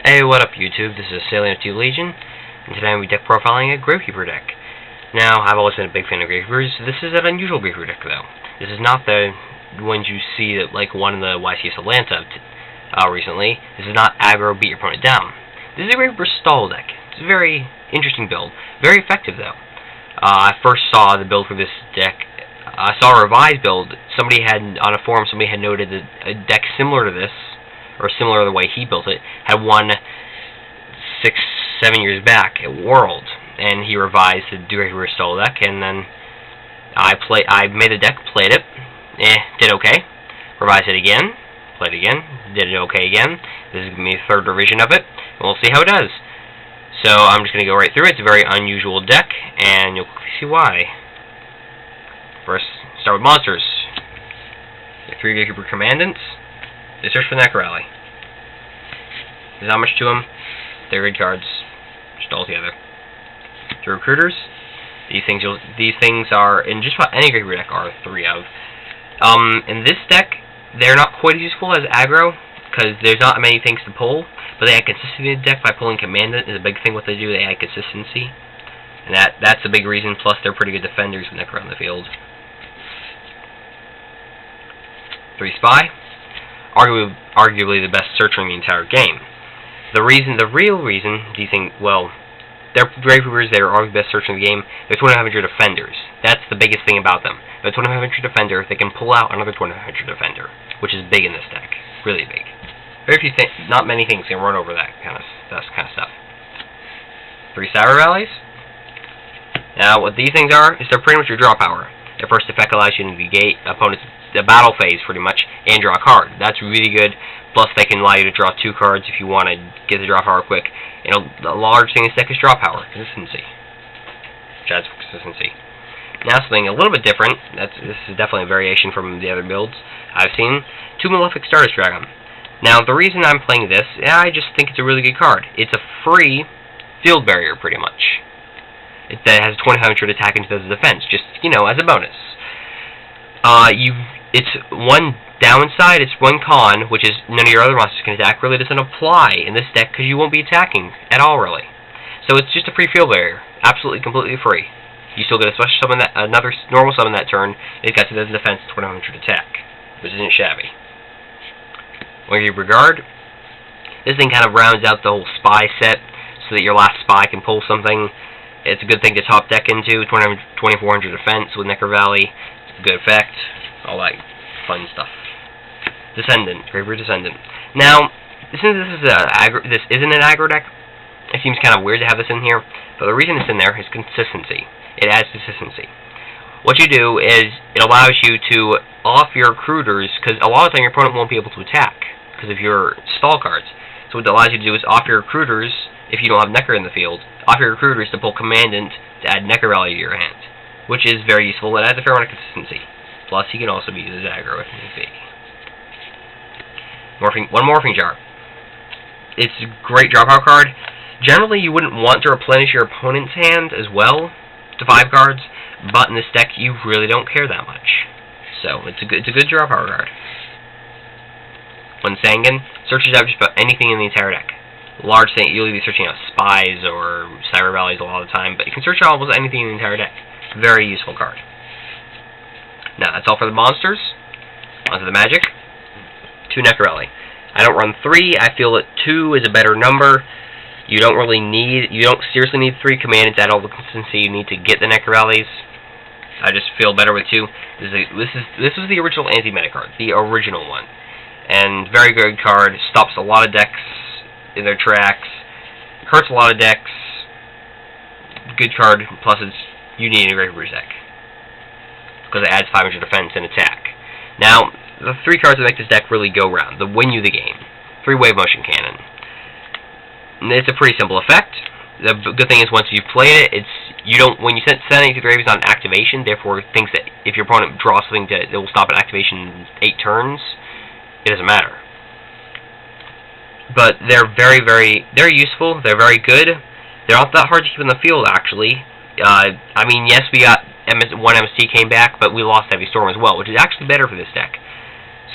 Hey, what up YouTube? This is Assailant Legion, and today I'm deck profiling a Gravekeeper deck. Now, I've always been a big fan of Gravekeepers. This is an unusual Gravekeeper deck, though. This is not the ones you see that like one in the YC Assailant recently. This is not aggro, beat your opponent down. This is a Gravekeeper stall deck. It's a very interesting build. Very effective, though. I first saw the build for this deck. I saw a revised build. Somebody had, on a forum, somebody had noted that a deck similar to this, or similar to the way he built it, had won 6-7 years back at World, and he revised the Gravekeeper stall deck, and then I made the deck, played it, did okay, revised it again, played it again, did it okay again. This is going to be the third revision of it, and we'll see how it does. So I'm just going to go right through it. It's a very unusual deck, and you'll see why. First, start with monsters. Your 3 Gravekeeper Commandants. They search for the Necro Rally. There's not much to them. They're good cards, just all together. 2 Recruiters. These things are in just about any Gravekeeper deck are 3 of. In this deck, they're not quite as useful as aggro because there's not many things to pull, but they add consistency to the deck by pulling Commandant is a big thing. What they do, they add consistency, and that's a big reason. Plus, they're pretty good defenders when they're around the field. 3 Spy. Arguably the best searcher in the entire game. The real reason, they're Gravekeepers, they're arguably the best searcher in the game. They're 2500 defenders. That's the biggest thing about them. They're 2500 defender, they can pull out another 2500 defender, which is big in this deck. Really big. Not many things can run over that kind of stuff. 3 Cyber Rallies. Now, what these things are, is they're pretty much your draw power. Their first effect allows you to negate opponent's battle phase, pretty much, and draw a card. That's really good. Plus, they can allow you to draw 2 cards if you want to get the draw power quick. And the large thing in this deck is draw power, consistency. Which adds consistency. Now, something a little bit different. This is definitely a variation from the other builds I've seen. 2 Malefic Stardust Dragon. Now, the reason I'm playing this, I just think it's a really good card. It's a free field barrier, pretty much. That has 2500 attack into the defense, just, as a bonus. It's one downside, it's one con, which is none of your other monsters can attack, really doesn't apply in this deck because you won't be attacking at all, really. So it's just a free field barrier. Absolutely, completely free. You still get a special summon another normal summon that turn, and it's got to the defense 2500 attack, which isn't shabby. When you regard, this thing kind of rounds out the whole spy set, so that your last spy can pull something. It's a good thing to top deck into, 2400 defense with Necro Valley. It's a good effect. All that fun stuff. Descendant, Gravekeeper Descendant. Now, since this isn't an aggro deck, it seems kind of weird to have this in here, but the reason it's in there is consistency. It adds consistency. What you do is, it allows you to off your recruiters, because a lot of the time your opponent won't be able to attack, because of your stall cards. So what it allows you to do is off your recruiters, if you don't have Necro in the field, off your recruiters to pull Commandant to add Necro Rally to your hand, which is very useful. It adds a fair amount of consistency. Plus, he can also be used as aggro if need be. One Morphing Jar. It's a great draw power card. Generally, you wouldn't want to replenish your opponent's hand as well to 5 cards, but in this deck, you really don't care that much. So, it's a good draw power card. One Sangan searches out just about anything in the entire deck. Large thing, you'll be searching out spies or cyber rallies a lot of the time, but you can search out almost anything in the entire deck. Very useful card. Now, that's all for the monsters. On to the magic. 2 Necro Rally. I don't run 3. I feel that 2 is a better number. You don't seriously need 3 commandants to add all the consistency you need to get the Necro Rallies. I just feel better with 2. This is the original anti-meta card. The original one. And very good card. Stops a lot of decks in their tracks. Hurts a lot of decks. Good card. Plus, you need a Gravekeeper's deck, because it adds 500 defense and attack. Now, the 3 cards that make this deck really go round, that win you the game. 3 Wave Motion Cannon. And it's a pretty simple effect. The good thing is once you've played it, when you send it to the grave, it's not an activation, therefore it thinks that if your opponent draws something that will stop an activation in 8 turns, it doesn't matter. But they're they're useful, they're very good. They're not that hard to keep in the field, actually. I mean, yes, we got one MST came back, but we lost Heavy Storm as well, which is actually better for this deck.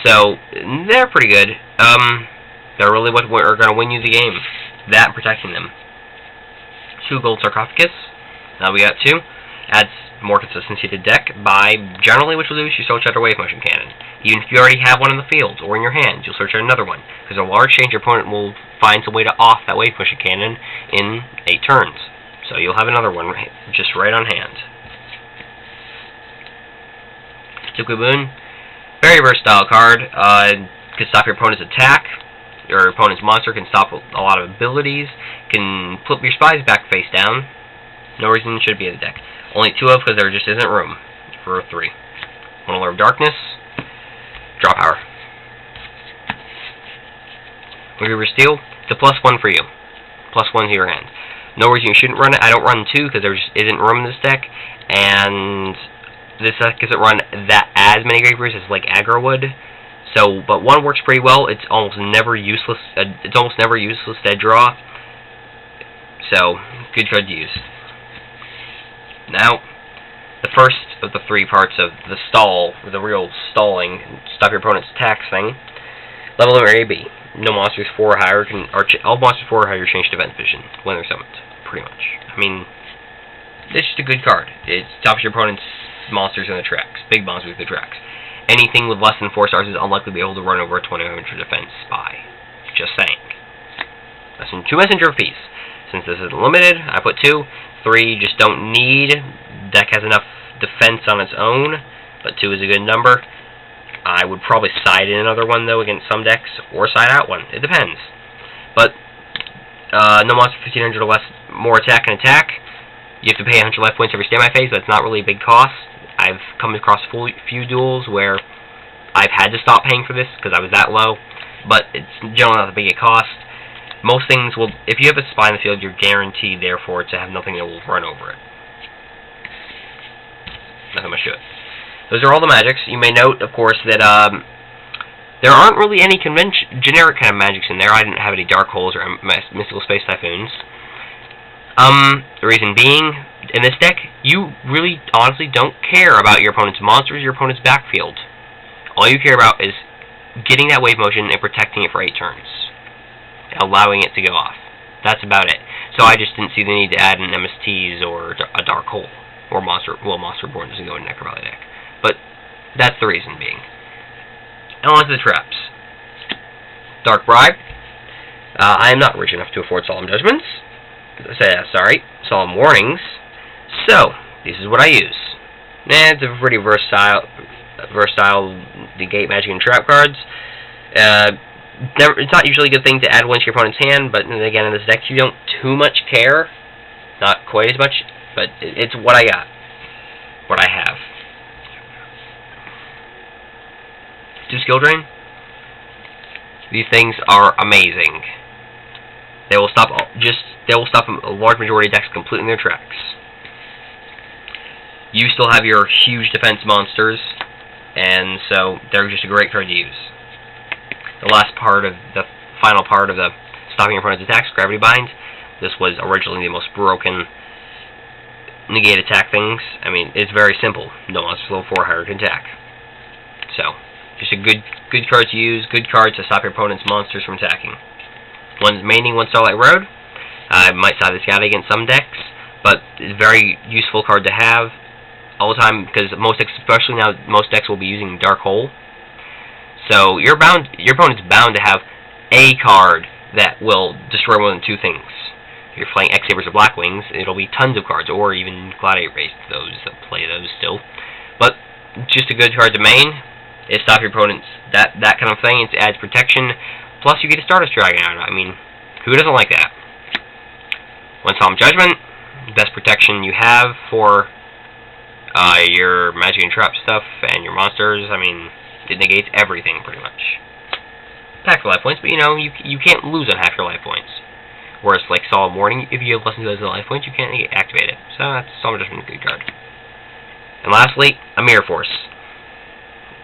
So, they're pretty good. They're really what are going to win you the game. That and protecting them. 2 gold sarcophagus. Now we got 2. Adds more consistency to deck by generally what you'll do is you search out a wave motion cannon. Even if you already have one in the field or in your hand, you'll search out another one. Because a large change, your opponent will find some way to off that wave motion cannon in 8 turns. So you'll have another one just right on hand. Boon, very versatile card. Can stop your opponent's attack. Your opponent's monster can stop a lot of abilities. Can flip your spies back face down. No reason it should be in the deck. Only 2 of because there just isn't room for 3. 1 Allure of Darkness. Draw power. Gravekeeper Steel. It's a +1 for you. +1 to your hand. No reason you shouldn't run it. I don't run 2 because there just isn't room in this deck. And this deck doesn't run that as many Gravekeepers as like aggro would. So, but 1 works pretty well. It's almost never useless. Dead draw. So, good card to use. Now, the first of the 3 parts of the stall, the real stalling, stop your opponent's attacks thing. Level limit A, B. No monsters 4 or higher can, all monsters 4 or higher change defense vision when they're summoned. Pretty much. I mean, it's just a good card. It stops your opponent's monsters in the tracks. Big monsters in the tracks. Anything with less than 4 stars is unlikely to be able to run over a 2000 defense spy. Just saying. That's 2 messenger fees. Since this isn't limited, I put 2. 3 just don't need. Deck has enough defense on its own, but 2 is a good number. I would probably side in another one though against some decks, or side out one. It depends. But no monster 1500 or less, more attack and attack. You have to pay 100 life points every standby phase, but it's not really a big cost. I've come across few duels where I've had to stop paying for this because I was that low, but it's generally not that big a cost. Most things will, if you have a spy in the field, you're guaranteed, therefore, to have nothing that will run over it. Nothing much to it. Those are all the magics. You may note, of course, that there aren't really any generic kind of magics in there. I didn't have any dark holes or mystical space typhoons. The reason being, in this deck, you really, honestly, don't care about your opponent's monsters, your opponent's backfield. All you care about is getting that wave motion and protecting it for 8 turns. Allowing it to go off. That's about it. So I just didn't see the need to add an MSTs or a Dark Hole. Or Monster Reborn doesn't go in Necro Valley deck. But that's the reason being. And on to the traps. Dark Bribe. I am not rich enough to afford Solemn Judgments. Sorry, Solemn Warnings. So, this is what I use. It's a pretty versatile negate magic and trap cards. It's not usually a good thing to add one to your opponent's hand, but again, in this deck, you don't too much care. Not quite as much, but it's what I got. What I have. 2 skill drain. These things are amazing. They will stop a large majority of decks completely in their tracks. You still have your huge defense monsters, and so they're just a great card to use. The final part of the stopping your opponent's attacks, Gravity Bind. This was originally the most broken negate attack things. I mean, it's very simple. No monsters level 4 or higher can attack. So, just a good card to use, good card to stop your opponent's monsters from attacking. Maining 1 Starlight Road. I might side this out against some decks, but it's a very useful card to have all the time, because most decks, especially now, most decks will be using Dark Hole. So your opponent's bound to have a card that will destroy more than 2 things. If you're playing X-Sabers or Blackwings, it'll be tons of cards, or even Gladiator Race, those that play those still. But just a good card to main. It stops your opponent's that kind of thing. It adds protection. Plus, you get a Stardust Dragon out of it. I mean, who doesn't like that? 1 Solemn Judgment, best protection you have for your magic and trap stuff and your monsters. I mean, it negates everything pretty much. Pack for life points, but you know, you can't lose on half your life points. Whereas, like Solemn Warning, if you have less than 2 life points, you can't activate it. So that's Solemn Judgment, a good card. And lastly, a Mirror Force.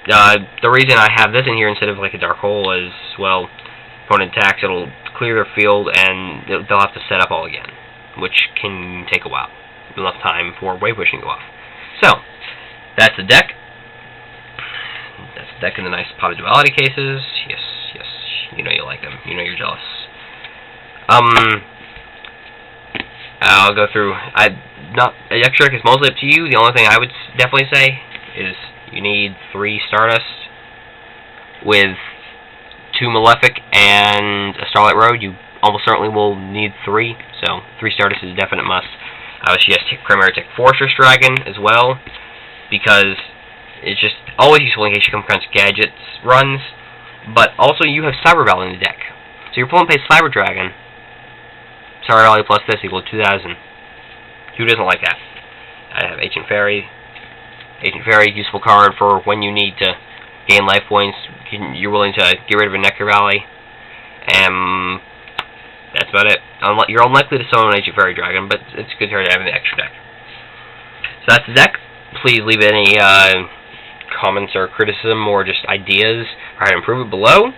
The reason I have this in here instead of like a Dark Hole is, well, opponent attacks, it'll clear their field, and they'll have to set up all again, which can take a while. Enough time for wave pushing to go off. So, that's the deck. That's the deck in the nice pot of duality cases. Yes, yes, You know you like them. You know you're jealous. I'll go through. Extra deck is mostly up to you. The only thing I would definitely say is you need 3 Stardust with 2 Malefic and a Starlight Road. You almost certainly will need 3, so 3 Stardust is a definite must. I would suggest Chimera Tech Fortress Dragon as well, because it's just always useful in case you come across gadgets runs, but also you have Cyber Bell in the deck. So your opponent plays Cyber Dragon, Cyber Value plus this equals 2,000. Who doesn't like that? I have Ancient Fairy. Ancient Fairy, useful card for when you need to gain life points. You're willing to get rid of a Nectar Valley. That's about it. You're unlikely to summon an Ancient Fairy Dragon, but it's good to have in the extra deck. So that's the deck. Please leave any comments or criticism or just ideas for how to improve it below.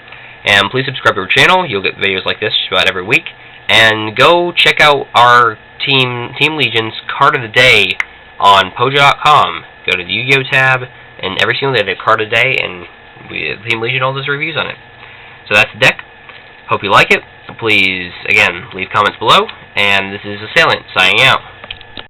And please subscribe to our channel. You'll get videos like this about every week. And go check out our Team Legion's Card of the Day on Pojo.com. Go to the Yu-Gi-Oh tab, and every single day they have a Card of the Day, and Team Legion all those reviews on it. So that's the deck. Hope you like it. Please, again, leave comments below. And this is Assailant, signing out.